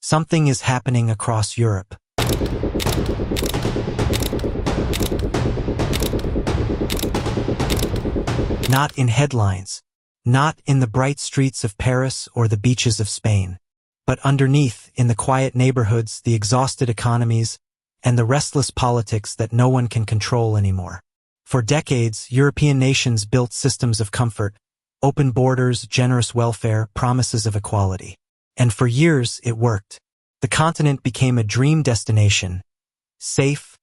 Something is happening across Europe. Not in headlines, not in the bright streets of Paris or the beaches of Spain, but underneath, in the quiet neighborhoods, the exhausted economies, and the restless politics that no one can control anymore. For decades, European nations built systems of comfort, open borders, generous welfare, promises of equality. And for years, it worked. The continent became a dream destination, safe,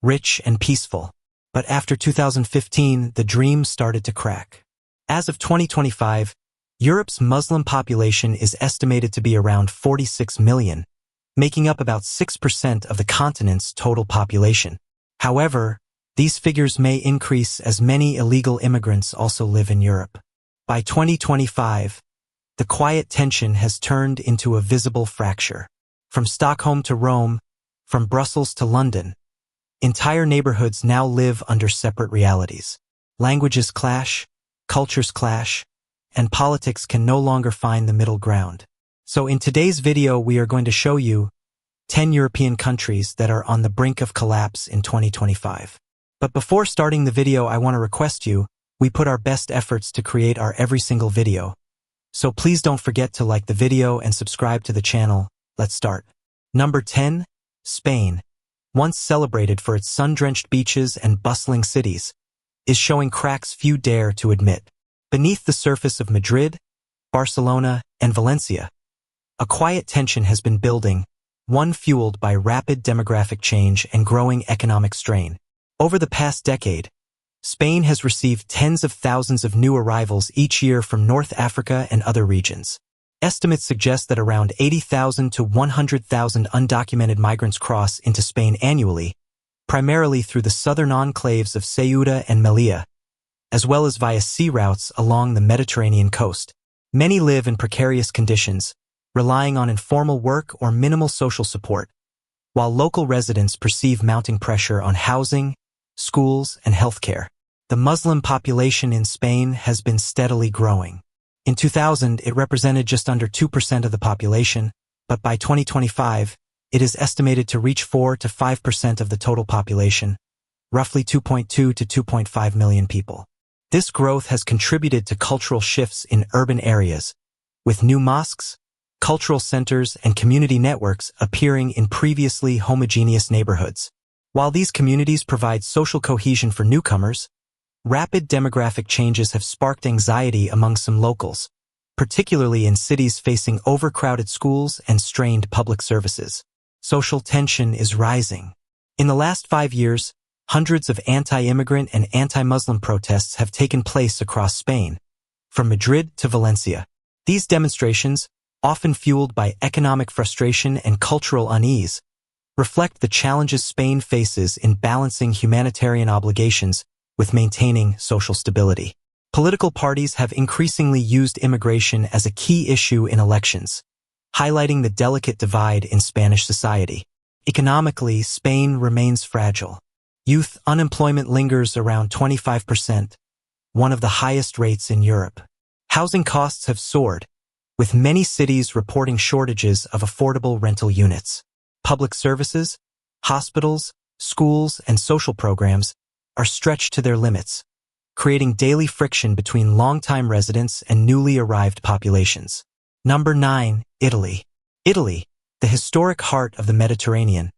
rich, and peaceful. But after 2015, the dream started to crack. As of 2025, Europe's Muslim population is estimated to be around 46 million, making up about 6% of the continent's total population. However, these figures may increase as many illegal immigrants also live in Europe. By 2025, the quiet tension has turned into a visible fracture. From Stockholm to Rome, from Brussels to London, entire neighborhoods now live under separate realities. Languages clash, cultures clash, and politics can no longer find the middle ground. So in today's video, we are going to show you 10 European countries that are on the brink of collapse in 2025. But before starting the video, I want to request you, we put our best efforts to create our every single video. So please don't forget to like the video and subscribe to the channel. Let's start. Number 10, Spain, once celebrated for its sun-drenched beaches and bustling cities, is showing cracks few dare to admit. Beneath the surface of Madrid, Barcelona, and Valencia, a quiet tension has been building, one fueled by rapid demographic change and growing economic strain. Over the past decade, Spain has received tens of thousands of new arrivals each year from North Africa and other regions. Estimates suggest that around 80,000 to 100,000 undocumented migrants cross into Spain annually, primarily through the southern enclaves of Ceuta and Melilla, as well as via sea routes along the Mediterranean coast. Many live in precarious conditions, relying on informal work or minimal social support, while local residents perceive mounting pressure on housing, schools, and healthcare. The Muslim population in Spain has been steadily growing. In 2000, it represented just under 2% of the population, but by 2025, it is estimated to reach 4 to 5% of the total population, roughly 2.2 to 2.5 million people. This growth has contributed to cultural shifts in urban areas, with new mosques, cultural centers, and community networks appearing in previously homogeneous neighborhoods. While these communities provide social cohesion for newcomers, rapid demographic changes have sparked anxiety among some locals, particularly in cities facing overcrowded schools and strained public services. Social tension is rising. In the last 5 years, hundreds of anti-immigrant and anti-Muslim protests have taken place across Spain, from Madrid to Valencia. These demonstrations, often fueled by economic frustration and cultural unease, reflect the challenges Spain faces in balancing humanitarian obligations with maintaining social stability. Political parties have increasingly used immigration as a key issue in elections, highlighting the delicate divide in Spanish society. Economically, Spain remains fragile. Youth unemployment lingers around 25%, one of the highest rates in Europe. Housing costs have soared, with many cities reporting shortages of affordable rental units. Public services, hospitals, schools, and social programs are stretched to their limits, creating daily friction between longtime residents and newly arrived populations. Number 9, Italy. Italy, the historic heart of the Mediterranean,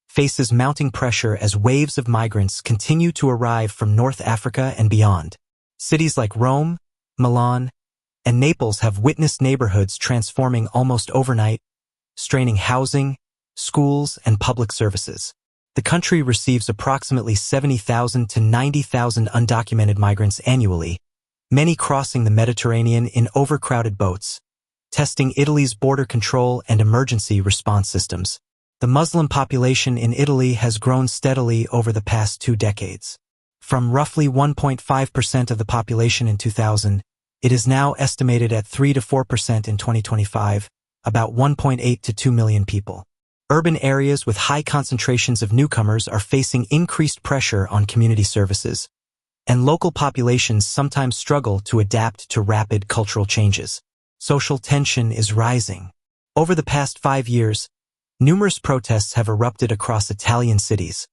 faces mounting pressure as waves of migrants continue to arrive from North Africa and beyond. Cities like Rome, Milan, and Naples have witnessed neighborhoods transforming almost overnight, straining housing, schools, and public services. The country receives approximately 70,000 to 90,000 undocumented migrants annually, many crossing the Mediterranean in overcrowded boats, testing Italy's border control and emergency response systems. The Muslim population in Italy has grown steadily over the past 2 decades. From roughly 1.5% of the population in 2000, it is now estimated at 3 to 4% in 2025, about 1.8 to 2 million people. Urban areas with high concentrations of newcomers are facing increased pressure on community services, and local populations sometimes struggle to adapt to rapid cultural changes. Social tension is rising. Over the past 5 years, numerous protests have erupted across Italian cities,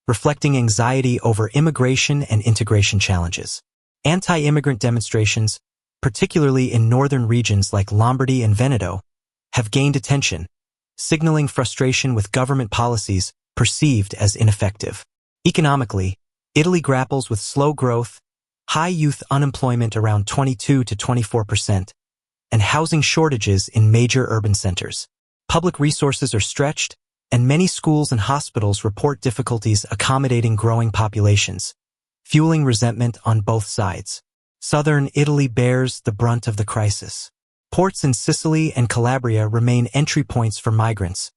reflecting anxiety over immigration and integration challenges. Anti-immigrant demonstrations, particularly in northern regions like Lombardy and Veneto, have gained attention, signaling frustration with government policies perceived as ineffective. Economically, Italy grapples with slow growth, high youth unemployment around 22 to 24%, and housing shortages in major urban centers. Public resources are stretched, and many schools and hospitals report difficulties accommodating growing populations, fueling resentment on both sides. Southern Italy bears the brunt of the crisis. Ports in Sicily and Calabria remain entry points for migrants,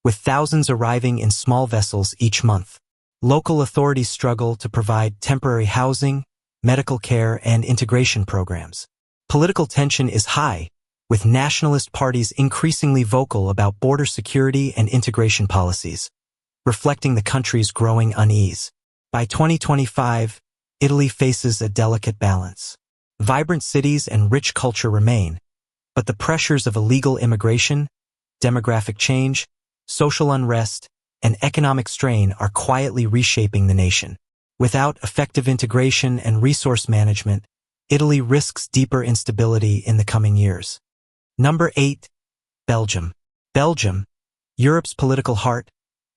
with thousands arriving in small vessels each month. Local authorities struggle to provide temporary housing, medical care, and integration programs. Political tension is high, with nationalist parties increasingly vocal about border security and integration policies, reflecting the country's growing unease. By 2025, Italy faces a delicate balance. Vibrant cities and rich culture remain, but the pressures of illegal immigration, demographic change, social unrest, and economic strain are quietly reshaping the nation. Without effective integration and resource management, Italy risks deeper instability in the coming years. Number 8. Belgium. Belgium, Europe's political heart,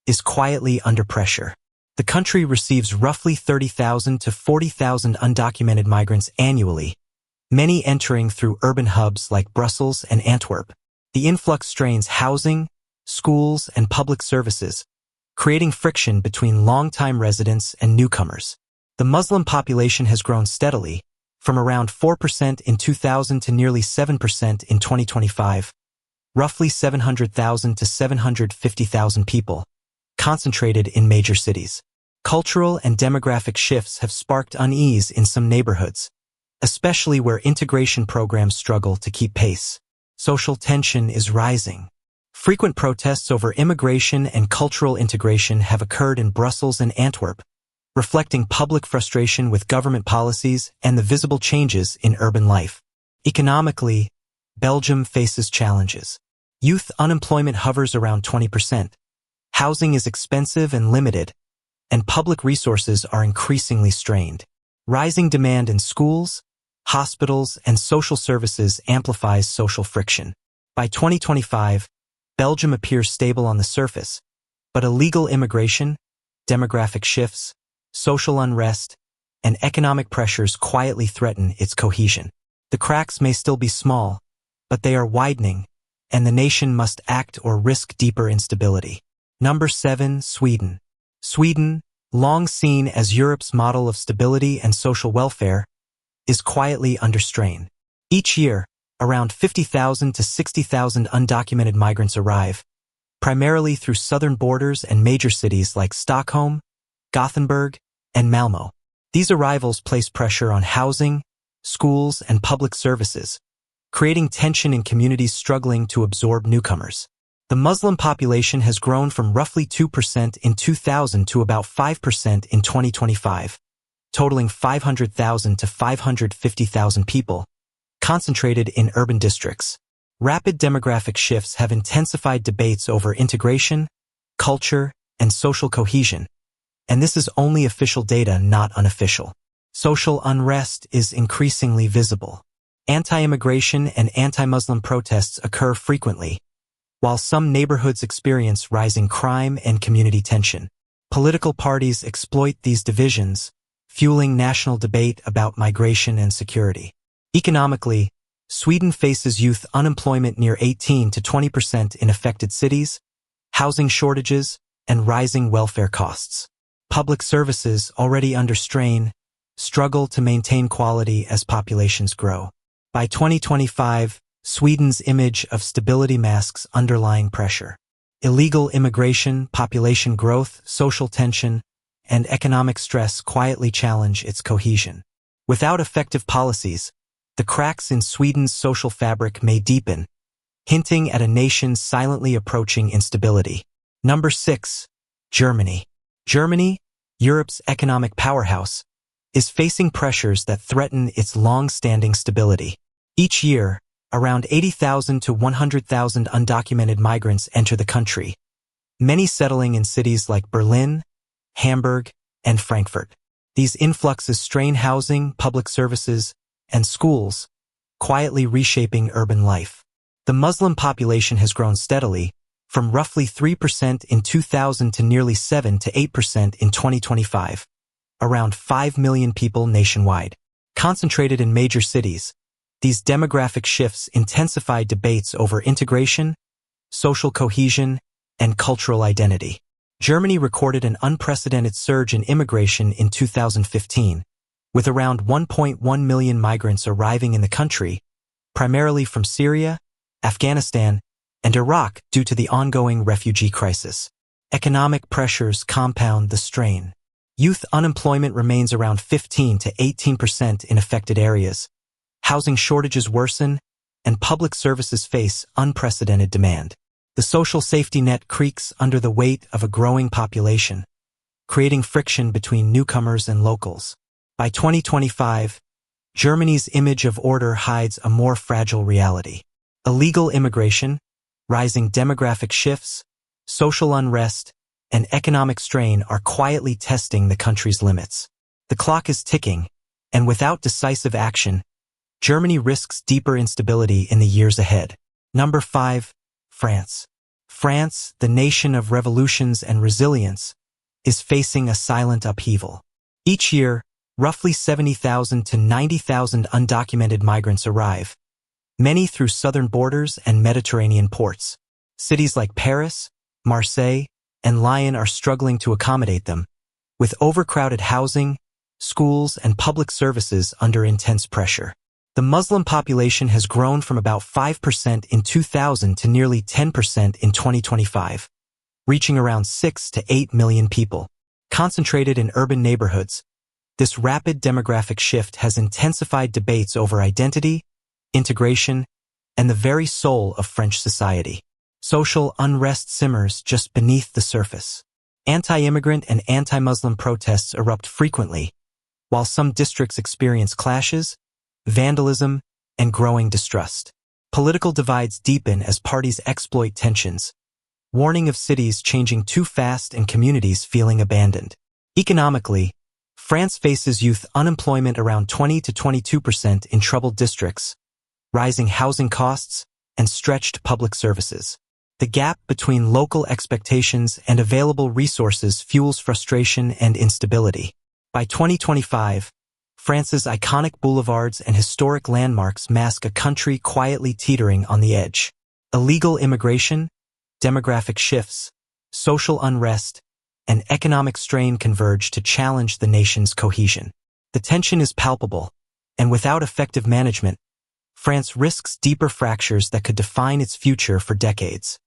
is quietly under pressure. The country receives roughly 30,000 to 40,000 undocumented migrants annually, many entering through urban hubs like Brussels and Antwerp. The influx strains housing, schools, and public services, creating friction between long-time residents and newcomers. The Muslim population has grown steadily, from around 4% in 2000 to nearly 7% in 2025, roughly 700,000 to 750,000 people, concentrated in major cities. Cultural and demographic shifts have sparked unease in some neighborhoods, especially where integration programs struggle to keep pace. Social tension is rising. Frequent protests over immigration and cultural integration have occurred in Brussels and Antwerp, reflecting public frustration with government policies and the visible changes in urban life. Economically, Belgium faces challenges. Youth unemployment hovers around 20%. Housing is expensive and limited, and public resources are increasingly strained. Rising demand in schools, hospitals, and social services amplifies social friction. By 2025, Belgium appears stable on the surface, but illegal immigration, demographic shifts, social unrest, and economic pressures quietly threaten its cohesion. The cracks may still be small, but they are widening, and the nation must act or risk deeper instability. Number 7. Sweden. Sweden, long seen as Europe's model of stability and social welfare, is quietly under strain. Each year, around 50,000 to 60,000 undocumented migrants arrive, primarily through southern borders and major cities like Stockholm, Gothenburg, and Malmö. These arrivals place pressure on housing, schools, and public services, creating tension in communities struggling to absorb newcomers. The Muslim population has grown from roughly 2% in 2000 to about 5% in 2025, totaling 500,000 to 550,000 people, concentrated in urban districts. Rapid demographic shifts have intensified debates over integration, culture, and social cohesion, and this is only official data, not unofficial. Social unrest is increasingly visible. Anti-immigration and anti-Muslim protests occur frequently, while some neighborhoods experience rising crime and community tension. Political parties exploit these divisions, fueling national debate about migration and security. Economically, Sweden faces youth unemployment near 18 to 20% in affected cities, housing shortages, and rising welfare costs. Public services, already under strain, struggle to maintain quality as populations grow. By 2025, Sweden's image of stability masks underlying pressure. Illegal immigration, population growth, social tension, and economic stress quietly challenge its cohesion. Without effective policies, the cracks in Sweden's social fabric may deepen, hinting at a nation silently approaching instability. Number 6. Germany. Germany, Europe's economic powerhouse, is facing pressures that threaten its long-standing stability. Each year, Around 80,000 to 100,000 undocumented migrants enter the country, many settling in cities like Berlin, Hamburg, and Frankfurt. These influxes strain housing, public services, and schools, quietly reshaping urban life. The Muslim population has grown steadily, from roughly 3% in 2000 to nearly 7 to 8% in 2025, around 5 million people nationwide. Concentrated in major cities, these demographic shifts intensify debates over integration, social cohesion, and cultural identity. Germany recorded an unprecedented surge in immigration in 2015, with around 1.1 million migrants arriving in the country, primarily from Syria, Afghanistan, and Iraq due to the ongoing refugee crisis. Economic pressures compound the strain. Youth unemployment remains around 15 to 18% in affected areas. Housing shortages worsen, and public services face unprecedented demand. The social safety net creaks under the weight of a growing population, creating friction between newcomers and locals. By 2025, Germany's image of order hides a more fragile reality. Illegal immigration, rising demographic shifts, social unrest, and economic strain are quietly testing the country's limits. The clock is ticking, and without decisive action, Germany risks deeper instability in the years ahead. Number 5. France. France, the nation of revolutions and resilience, is facing a silent upheaval. Each year, roughly 70,000 to 90,000 undocumented migrants arrive, many through southern borders and Mediterranean ports. Cities like Paris, Marseille, and Lyon are struggling to accommodate them, with overcrowded housing, schools, and public services under intense pressure. The Muslim population has grown from about 5% in 2000 to nearly 10% in 2025, reaching around 6 to 8 million people. Concentrated in urban neighborhoods, this rapid demographic shift has intensified debates over identity, integration, and the very soul of French society. Social unrest simmers just beneath the surface. Anti-immigrant and anti-Muslim protests erupt frequently, while some districts experience clashes, vandalism, and growing distrust. Political divides deepen as parties exploit tensions, warning of cities changing too fast and communities feeling abandoned. Economically, France faces youth unemployment around 20 to 22% in troubled districts, rising housing costs, and stretched public services. The gap between local expectations and available resources fuels frustration and instability. By 2025, France's iconic boulevards and historic landmarks mask a country quietly teetering on the edge. Illegal immigration, demographic shifts, social unrest, and economic strain converge to challenge the nation's cohesion. The tension is palpable, and without effective management, France risks deeper fractures that could define its future for decades.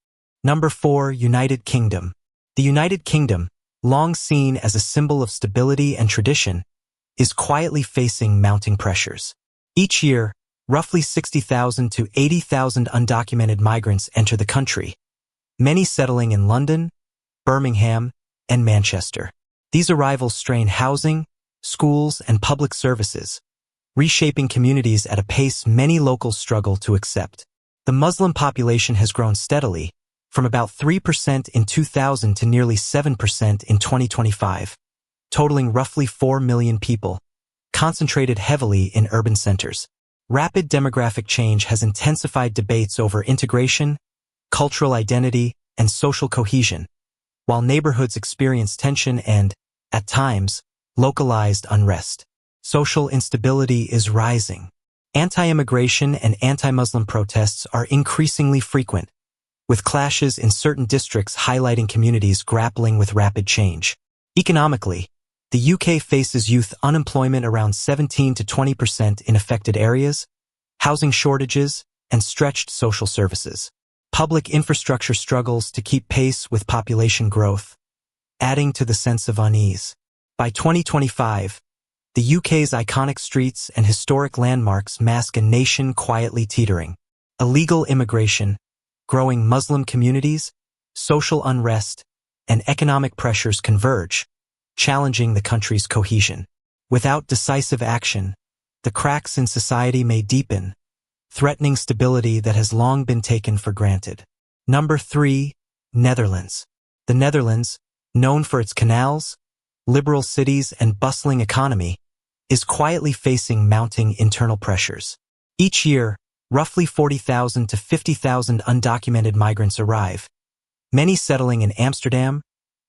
Number 4. United Kingdom. The United Kingdom, long seen as a symbol of stability and tradition, is quietly facing mounting pressures. Each year, roughly 60,000 to 80,000 undocumented migrants enter the country, many settling in London, Birmingham, and Manchester. These arrivals strain housing, schools, and public services, reshaping communities at a pace many locals struggle to accept. The Muslim population has grown steadily, from about 3% in 2000 to nearly 7% in 2025, totaling roughly 4 million people, concentrated heavily in urban centers. Rapid demographic change has intensified debates over integration, cultural identity, and social cohesion, while neighborhoods experience tension and, at times, localized unrest. Social instability is rising. Anti-immigration and anti-Muslim protests are increasingly frequent, with clashes in certain districts highlighting communities grappling with rapid change. Economically, the UK faces youth unemployment around 17 to 20% in affected areas, housing shortages, and stretched social services. Public infrastructure struggles to keep pace with population growth, adding to the sense of unease. By 2025, the UK's iconic streets and historic landmarks mask a nation quietly teetering. Illegal immigration, growing Muslim communities, social unrest, and economic pressures converge, challenging the country's cohesion. Without decisive action, the cracks in society may deepen, threatening stability that has long been taken for granted. Number 3. Netherlands. The Netherlands, known for its canals, liberal cities, and bustling economy, is quietly facing mounting internal pressures. Each year, roughly 40,000 to 50,000 undocumented migrants arrive, many settling in Amsterdam,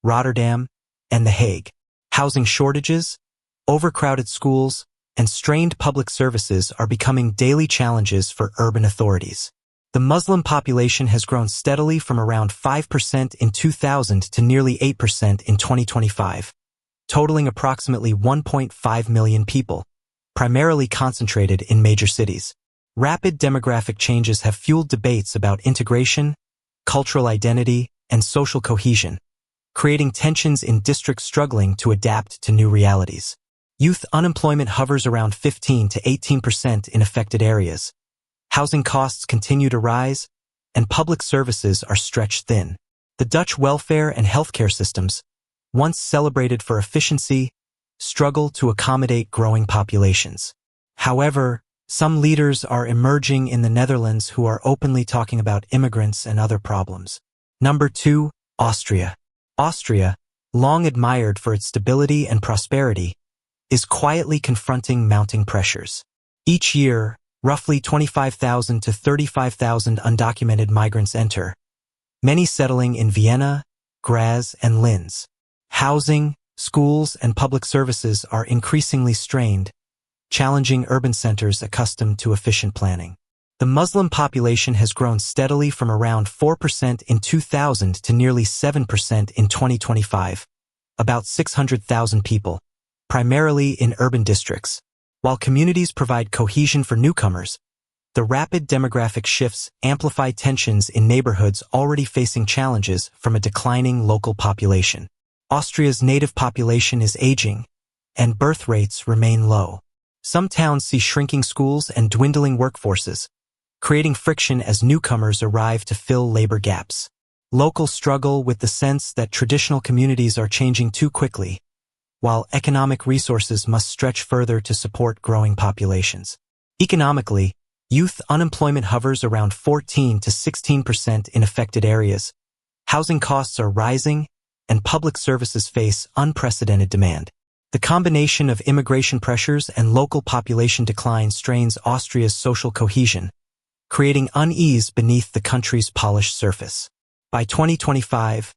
Rotterdam, and The Hague. Housing shortages, overcrowded schools, and strained public services are becoming daily challenges for urban authorities. The Muslim population has grown steadily from around 5% in 2000 to nearly 8% in 2025, totaling approximately 1.5 million people, primarily concentrated in major cities. Rapid demographic changes have fueled debates about integration, cultural identity, and social cohesion, creating tensions in districts struggling to adapt to new realities. Youth unemployment hovers around 15 to 18% in affected areas. Housing costs continue to rise, and public services are stretched thin. The Dutch welfare and healthcare systems, once celebrated for efficiency, struggle to accommodate growing populations. However, some leaders are emerging in the Netherlands who are openly talking about immigrants and other problems. Number 2. Austria. Austria, long admired for its stability and prosperity, is quietly confronting mounting pressures. Each year, roughly 25,000 to 35,000 undocumented migrants enter, many settling in Vienna, Graz, and Linz. Housing, schools, and public services are increasingly strained, challenging urban centers accustomed to efficient planning. The Muslim population has grown steadily from around 4% in 2000 to nearly 7% in 2025, about 600,000 people, primarily in urban districts. While communities provide cohesion for newcomers, the rapid demographic shifts amplify tensions in neighborhoods already facing challenges from a declining local population. Austria's native population is aging, and birth rates remain low. Some towns see shrinking schools and dwindling workforces, creating friction as newcomers arrive to fill labor gaps. Locals struggle with the sense that traditional communities are changing too quickly, while economic resources must stretch further to support growing populations. Economically, youth unemployment hovers around 14 to 16% in affected areas. Housing costs are rising, and public services face unprecedented demand. The combination of immigration pressures and local population decline strains Austria's social cohesion, creating unease beneath the country's polished surface. By 2025,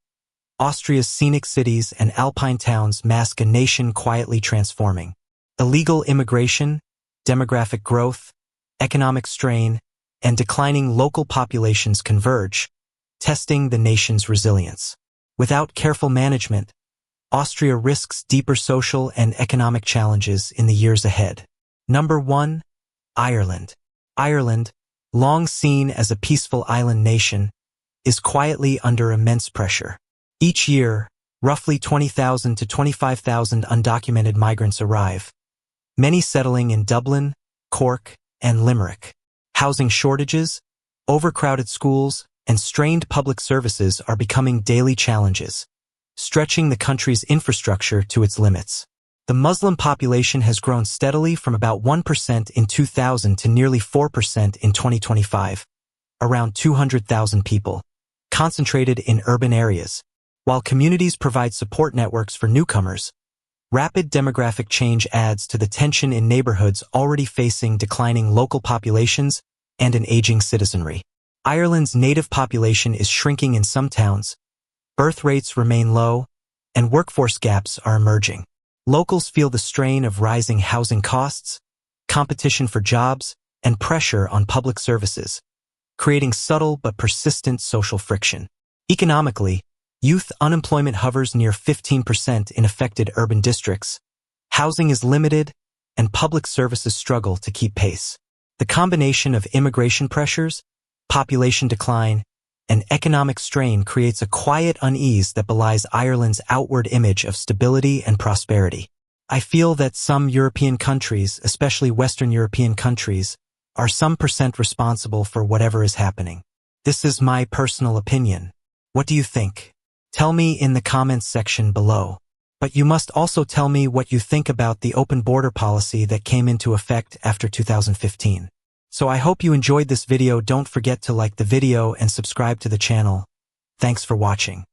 Austria's scenic cities and alpine towns mask a nation quietly transforming. Illegal immigration, demographic growth, economic strain, and declining local populations converge, testing the nation's resilience. Without careful management, Austria risks deeper social and economic challenges in the years ahead. Number 1. Ireland. Ireland, long seen as a peaceful island nation, is quietly under immense pressure. Each year, roughly 20,000 to 25,000 undocumented migrants arrive, many settling in Dublin, Cork, and Limerick. Housing shortages, overcrowded schools, and strained public services are becoming daily challenges, stretching the country's infrastructure to its limits. The Muslim population has grown steadily from about 1% in 2000 to nearly 4% in 2025, around 200,000 people, concentrated in urban areas. While communities provide support networks for newcomers, rapid demographic change adds to the tension in neighborhoods already facing declining local populations and an aging citizenry. Ireland's native population is shrinking in some towns, birth rates remain low, and workforce gaps are emerging. Locals feel the strain of rising housing costs, competition for jobs, and pressure on public services, creating subtle but persistent social friction. Economically, youth unemployment hovers near 15% in affected urban districts. Housing is limited, and public services struggle to keep pace. The combination of immigration pressures, population decline, and economic strain creates a quiet unease that belies Ireland's outward image of stability and prosperity. I feel that some European countries, especially Western European countries, are some percent responsible for whatever is happening. This is my personal opinion. What do you think? Tell me in the comments section below. But you must also tell me what you think about the open border policy that came into effect after 2015. So I hope you enjoyed this video. Don't forget to like the video and subscribe to the channel. Thanks for watching.